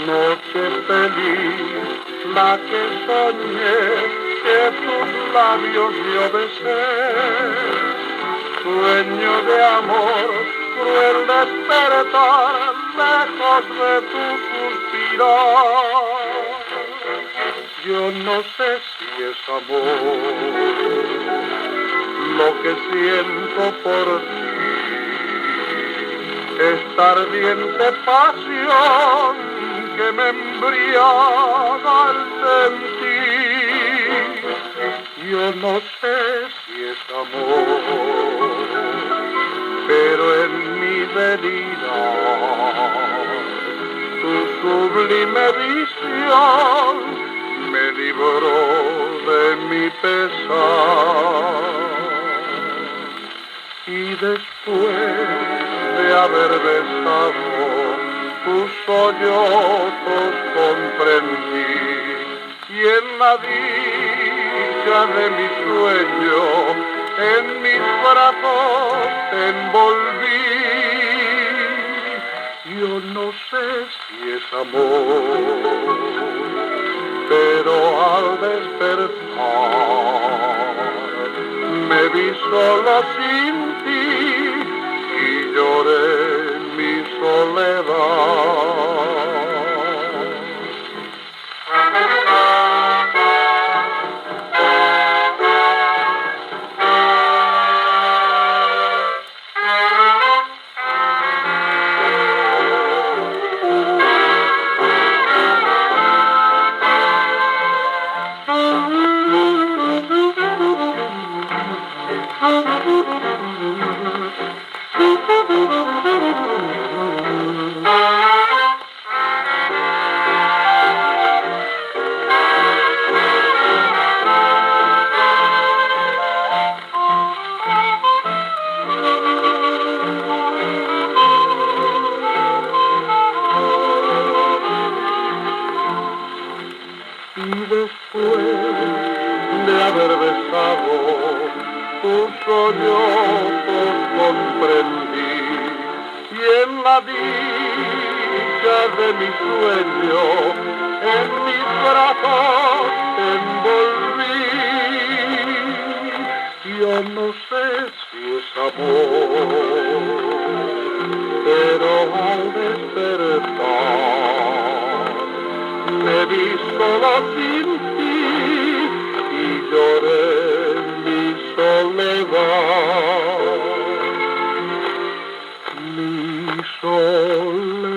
Noche feliz, la que soñé, que tus labios yo besé. Sueño de amor, cruel despertar, lejos de tu suspirar. Yo no sé si es amor lo que siento por ti, esta ardiente pasión que me embriaga al sentir. Yo no sé si es amor, pero en mi delirar, tu sublime visión me libró de mi pesar. Y después de haber besado tus sollozos comprendí, y en la dicha de mi sueño en mis brazos te envolví. Yo no sé si es amor, pero al despertar me vi solo sin ti y lloré mi soledad. Y después de haber besado tus sollozos comprendí, y en la dicha de mi sueño en mis brazos te envolví. Yo no sé si es amor, pero al despertar me vi solo sin ti y lloré mi soledad, mi soledad.